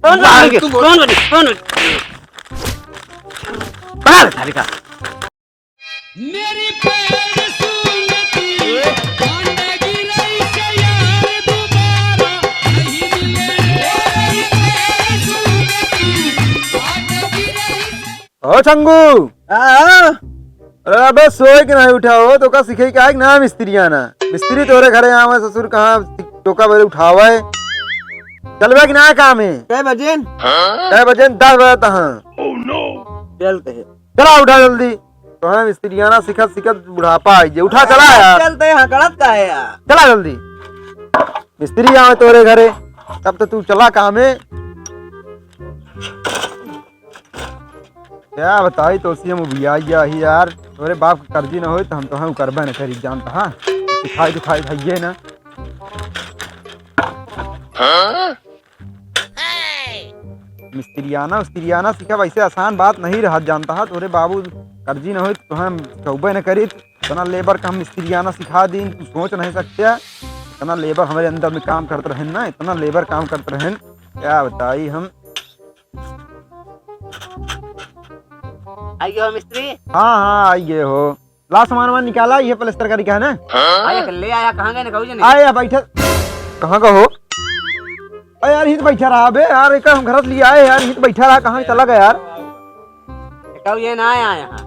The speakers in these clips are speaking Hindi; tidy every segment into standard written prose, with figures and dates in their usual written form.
मेरी पैर सुनती कांडगी रही से यार दोबारा नहीं मिले पैर सुनती कांडगी रही। ओ चंगू अरे अबे सोए के नहीं उठा हो तो का सीखे क्या ना मिस्त्री आना मिस्त्री तोरे घरे आवा ससुर कहाँ टोका बेरे उठावा है चलवे कि ना काम है कै बजे 10 बजे तहाँ चलते है चला उठा जल्दी तो है मिस्त्री आना सिखत सिखत बुढ़ापा आई जे उठा चला यार चलते हैं कड़त का है यार चला जल्दी मिस्त्री आवे तोरे घरे तब तो तू चला काम है क्या बताई तो सी हम बिया ही यार तोरे बाप के कर्जी ना हो तो हम तो हम करबे न करी जानता हां दिखाई दिखाई भइये ना मिस्त्रियाना सीखा वैसे आसान बात नहीं रहा जानता है तोरे बाबू कर्जी ना हो तो हम कहबे न करी इतना लेबर का हम मिस्त्रियाना सिखा दी तू सोच नहीं सकते इतना लेबर हमारे अंदर में काम करते रहे ना इतना लेबर काम करते रहे क्या बताई हम आइए हो मिस्त्री। हाँ आइए हो ला सामान निकाला ये प्लास्टर करी का है ना आया ले आया कहाँ गए ना कहू जने आया बैठा कहाँ का हो अरे यार हित बैठा रहा बे यार एक हम घर लिए आए यार हित बैठा रहा कहाँ चला गया यार कहू ये ना आया यहाँ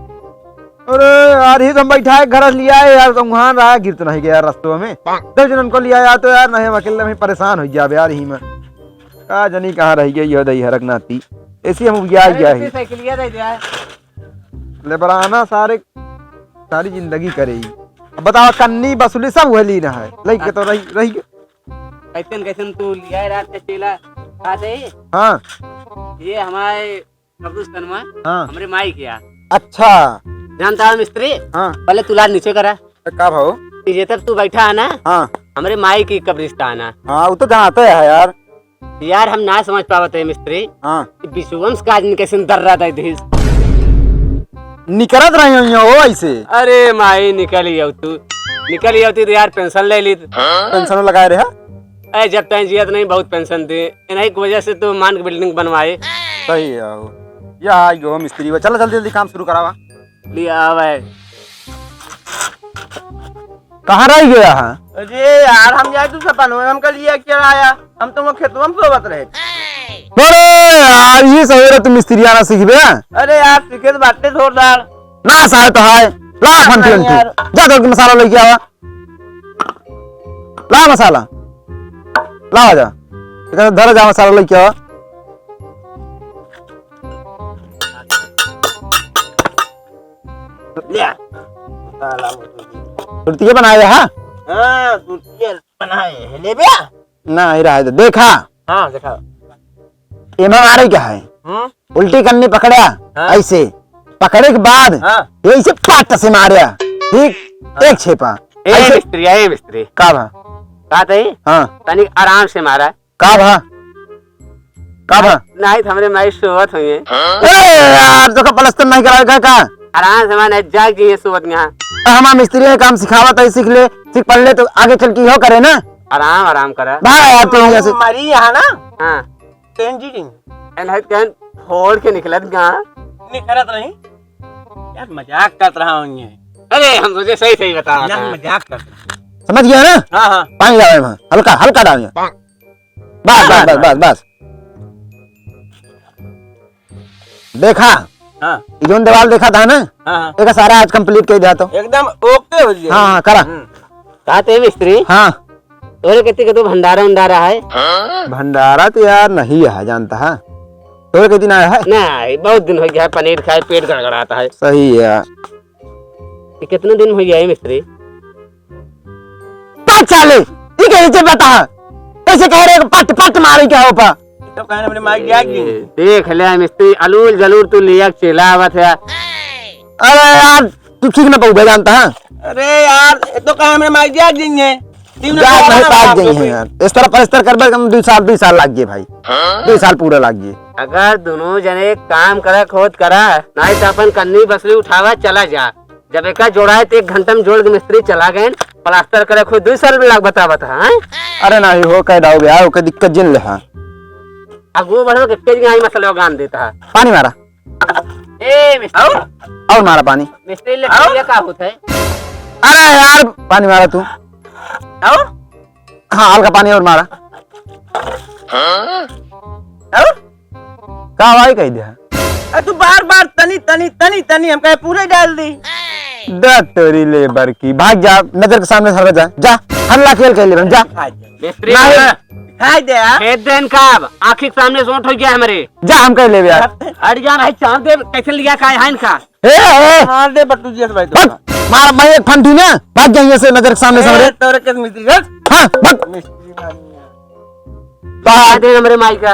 अरे यार हित हम बैठा है घर लिए आए यार तो वहाँ रहा गिर तो नहीं गया रास्तों में 10 जन को लिया यार तो यार नहीं हम अकेले में परेशान हो गया यार ही में कहा जनी कहाँ रह गई ये दही हरक नाती ऐसी हम गया है लेबराना सारी जिंदगी करेगी अब बताओ कन्नी बसुली सब वही ना है लड़के तो रही कैसन तू लिया रात से चला खाते हाँ ये हमारे कब्रिस्तान में हाँ हमारे माई किया अच्छा जानता है मिस्त्री हाँ पहले तुला नीचे करा का भाव ये तक तू बैठा है ना हाँ हमारे माई की कब्रिस्तान है हाँ वो तो जानते है यार हम ना समझ पावत है मिस्त्री हाँ विश्ववंश का आदमी कैसे डर रहा था निकलत रही हो ऐसे अरे माई निकल तू तो यार पेंशन ले ली पेंशन लगाए रहे अरे जब तक जियत नहीं बहुत पेंशन दी इन्हीं की वजह से तो मान के बिल्डिंग बनवाए सही है या यो मिस्त्री चलो जल्दी जल्दी काम शुरू करावा लिया कहाँ रह गया है अरे यार हम जाए तू सपन हम कल लिया क्या आया हम तो खेतों में सोबत रहे अरे यार ये सही रहा तुम मिस्त्री आना सीख बे अरे यार सीखे तो बातें जोरदार ना साहे तो है ला फन जा दो मसाला लेके आवा ला मसाला ला जा धर जा मसाला लेके आवा लिया तुरतिये बनाए हाँ तुरतिये बनाए ले बिया ना ही रहा देखा हाँ देखा ये में आ रही क्या है उल्टी करनी पकड़ा ऐसे पकड़े के बाद ऐसे पाट से मारिया ठीक एक छेपा मिस्त्री का भा हाँ तनिक आराम से मारा का भा नहीं हमरे माई सोवत हुई यार तो का प्लास्टर नहीं कराएगा का आराम से माने जाग जी सोवत यहाँ हमारा मिस्त्री ने काम सिखावा था सीख ले सीख पढ़ ले तो आगे चल के हो करे ना आराम करा भाई यार तो जैसे मरी यहाँ ना हाँ फोड़ के निकलत निकलत नहीं यार मजाक कर रहा हूँ अरे हम तुझे सही बता रहा हूँ मजाक कर समझ गया ना हाँ पानी डाले वहाँ हल्का डालिए बस देखा हाँ जोन दीवार देखा था ना एक सारा आज कंप्लीट कर दिया तो एकदम ओके हो गया हाँ करा कहते मिस्त्री हाँ तोरे कहते कि तू भंडारा है भंडारा तो यार नहीं है जानता है तोरे के दिन आया है नहीं बहुत दिन हो गया है पनीर खाए पेट गड़गड़ाता है सही है कितने दिन हो गया है मिस्त्री 5 साल ठीक है इसे बता कैसे कह रहे पट मारे क्या हो पा तो कहने अपने माइक गया कि देख ले मिस्त्री अलूल जलूर तू लिया चला आवत है अरे यार तू ठीक ना पहुंच जानता है अरे यार तो कहा हमने माइक गया देंगे यार इस तरह परिस्तर कर 2 साल लग गए भाई 2 साल पूरा लग गए अगर दोनों जने काम करा खोद करा नहीं तो अपन कन्नी बसली उठावा चला जा जब एक जोड़ा है तो 1 घंटा में जोड़ के मिस्त्री चला गए प्लास्टर करे खुद 2 साल में लाग बता है अरे नहीं हो कह दाओ यार ओके दिक्कत जिन ले अगो बढ़ो कितने जगह मसले गान देता है। पानी मारा ए मिस्त्री और मारा पानी। मिस्त्री लड़कियां का होता है? अरे यार पानी मारा तू। और हाँ हल्का पानी और मारा। और का भाई कह दिया तू बार बार तनी तनी तनी तनी हम कहे पूरे डाल दी। तेरी लेबर की भाग जा नजर के सामने सर जा हल्ला खेल खेल ले जा मिस्त्री नहीं। खाई दे खेत देन का आंखी के सामने सोट हो गया हमारे। जा हम कह ले यार। अरे जान है चांद दे कैसे लिया का है इनका। ए मार दे बट्टू जी भाई भाग मार मैं एक फंटी ना भाग जाइए से नजर के सामने से तोरे के मिस्त्री हां भाग मिस्त्री दे हमारे माई का।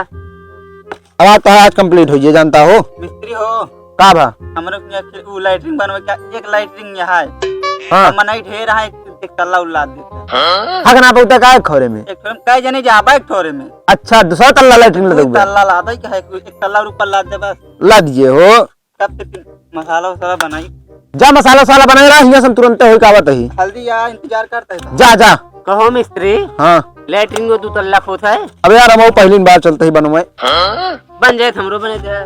अब तो आज कंप्लीट हो जानता हो मिस्त्री हो का भा हमरे के उ लाइटिंग बनवे का एक लाइटिंग यहाँ है। हां मनाई ढेर है एक तल्ला उला देते हगना पौता का खोरे में एक ठोरे कई जने जाबा एक ठोरे में अच्छा दूसरा तल्ला लैट्रिन लगा कोई तल्ला ला दे का है एक तल्ला ऊपर ला दे बस ला दीजिए हो तब तक मसाला वसाला बनाई जा मसाला साला बना रहा हिया सब तुरंत हो का बात ही हल्दी या इंतजार करता है जा जा कहो मिस्त्री हां लैट्रिन में तू तल्ला होता है। अब यार हम पहली बार चलते ही बनवाए बन जाए हमरो बने दे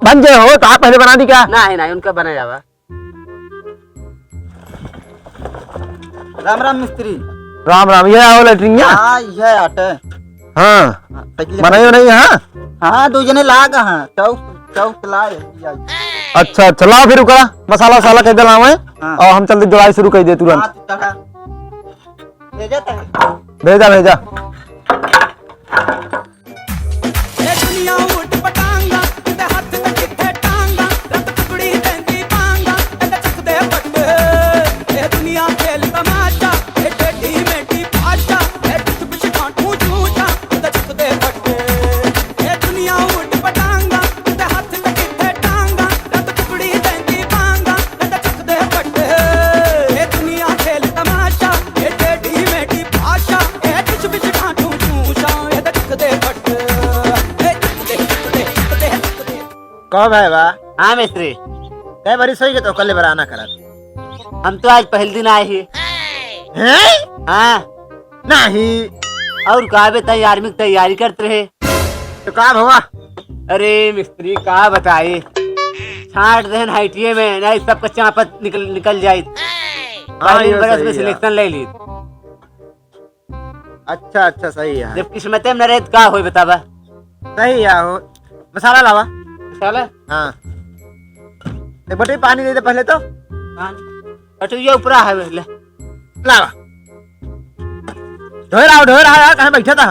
बन जाए हो तो आप पहले बना दी क्या ना है ना उनका बना जावा। राम राम मिस्त्री राम राम ये आओ लैट्रिन या हां ये आटे हां बनाइयो नहीं हां हां दो जने लाग हां चौक चौक लाए अच्छा चलाओ फिर करा मसाला साला कह दे लावे हाँ। और हम चलते जुड़ाई शुरू कर दे तुरंत ले जाता है भेजा भेजा ए दुनिया उठ पटांगा ते हाथ ते किथे टांगा रत टुकड़ी देंदी पांगा ते चक दे पट्टे। ए दुनिया खेल तमाशा ए टेढ़ी मेढ़ी भाषा ए कुछ कुछ काटू चूचा ते चक दे पट्टे। ए दुनिया उठ पटांगा ते हाथ ते किथे टांगा रत टुकड़ी देंदी पांगा ते चक दे पट्टे। ए दुनिया खेल तमाशा ए टेढ़ी मेढ़ी भाषा ए कुछ कुछ काटू चूचा ते चक दे पट्टे। कब है बा हाँ मिस्त्री कई बारी सही के तो कल बराना करा हम तो आज पहले दिन आए ही। हैं हाँ नहीं और कहा बे आर्मी की तैयारी करते रहे। तो कब हुआ अरे मिस्त्री कहा बताए छाट देन हाइटिए में नहीं सबका चापत निकल जाये। पहले ये बरस सही में है। सिलेक्शन ले ली अच्छा अच्छा सही है जब किस्मत में न रहे तो का हो बतावा। सही है हो मसाला लावा चल हाँ एक बटे पानी दे दे पहले तो अटू ये ऊपरा है ले लावा ढोर रहा यार कहाँ बैठा था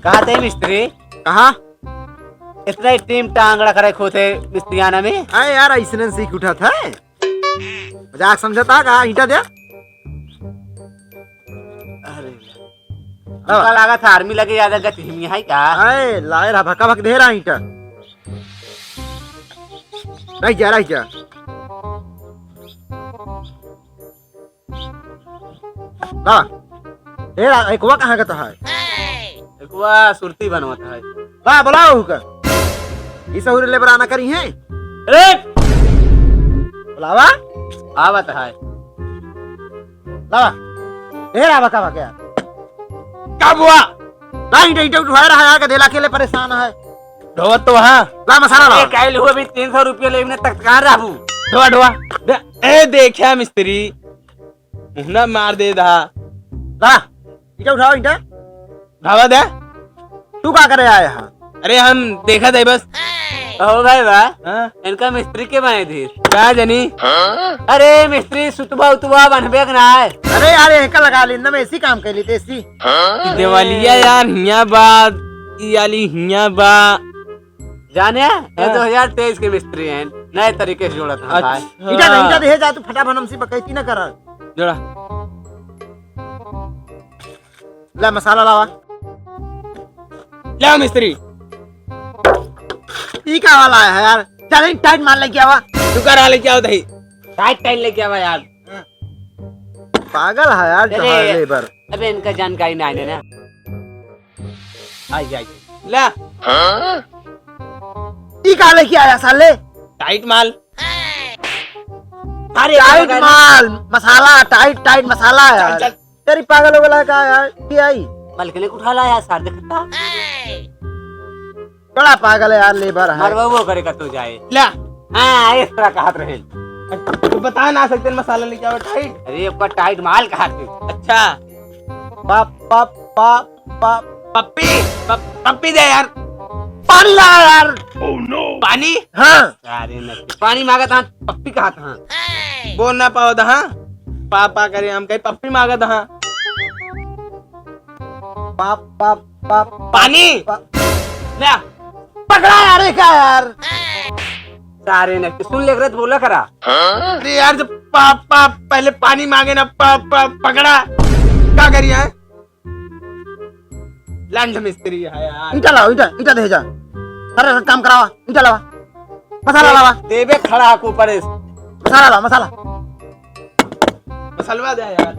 कहा थे मिस्त्री कहाँ इतना टीम टांगड़ा करे खोते मिस्त्रियाना में। अरे यार ऐसे सीख उठा था मजाक समझता कहा ईटा दे हमका लगा था आर्मी लगे ज्यादा गति हिमी है क्या। अरे लाए रहा भका भक दे रहा ईटा रह जा ला दे रहा एक वो कहाँ का तो है एक वो सुरती बनवाता है। ला बुलाओ का इस और लेबर आना करी है अरे बुलावा आवत है लावा दे रहा भका भक यार कब हुआ नहीं नहीं उठा रहा है का देला के लिए परेशान है ढोवत तो हाँ ला मसाला ला कैल हुआ भी 300 रुपये लेने तक कहाँ रहू ढोआ ढोआ ए देखा मिस्त्री मुहना मार दे दा ला ईटा उठाओ ईटा ढावा दे तू क्या करे आया है अरे हम देखा थे बस हो भाई वाह हाँ इनका मिस्त्री के बने थे। क्या जानी अरे मिस्त्री सुतबा उतबा बनबे ना है। अरे यार एक लगा लेना मैं इसी काम कर ली थी इसी देवालिया यार हिया बात याली हिया बा जाने ये 2023 के मिस्त्री हैं नए तरीके से जोड़ा था भाई। ईटा दे जा तू फटाफट हमसे बकैती ना कर जोड़ा ला मसाला लावा ले मिस्त्री ई का वाला है यार चल टाइट मार लेके आवा तू करा लेके आओ दही टाइट टाइट लेके आवा यार। पागल है यार अरे, तुम्हारे लेबर अबे इनका जानकारी ना है ना। आई आई ला ई का लेके आया साले टाइट माल अरे टाइट माल मसाला टाइट टाइट मसाला है यार तेरी पागल हो गया का यार क्या आई बल्कि उठा ला यार सार देखता बड़ा पागल है यार लेबर है मरवा वो करे का तो जाए ला हाँ इस तरह कहा रहे तू बता ना सकते मसाला लेके आओ टाइट। अरे ऊपर टाइट माल कहा थे अच्छा पाप पाप पाप पाप पप्पी पप्पी दे यार। पानी ला यार पानी हाँ अरे नहीं पानी मांगा था पप्पी कहा था बोल ना पाओ दहा पापा करे हम कहीं पप्पी मांगा दहा पाप पाप पाप पानी पाप ले पकड़ा यार ये क्या यार सारे ने सुन ले रहा बोला करा अरे यार जब पापा पहले पानी मांगे ना पापा पकड़ा क्या करिए हैं? लंड मिस्त्री है यार। ईटा लाओ ईटा ईटा दे जा सारा काम करावा ईटा लावा मसाला लावा देवे खड़ा को ऊपर मसाला लावा मसाला मसलवा दे यार।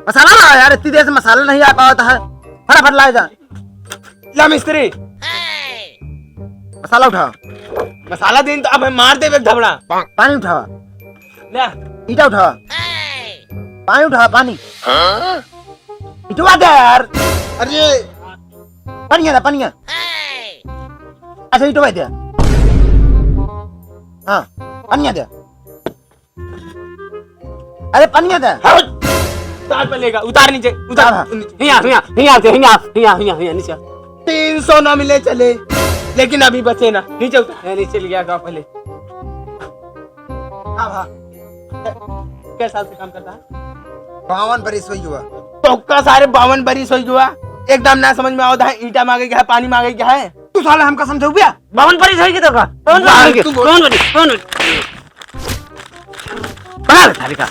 मसाला लावा यार इतनी देर से मसाला नहीं आ पाता है फटाफट लाए जा ला मिस्त्री मसाला उठाओ मसाला दिन तो अब मार दे धबड़ा। पानी उठावा ले ईटा उठावा पानी उठावा पानी इटवा दे यार अरे पनिया दे पनिया अच्छा इटवा दे हाँ पनिया दे अरे पनिया दे उतार पे लेगा उतार नीचे उतार हाँ। नीचे। हिया नीचे 300 ना मिले चले लेकिन अभी बचे ना नीचे उतार। नीचे लिया गाँव पहले हाँ हाँ क्या साल से काम करता है 52 बरिस हुई हुआ तो का सारे 52 बरिस हो हुआ एकदम ना समझ में आता है ईटा मांगे क्या है पानी मांगे क्या है। तू साला हमका समझो बिया 52 परिस होगी तो का कौन बनी बना ले थाली का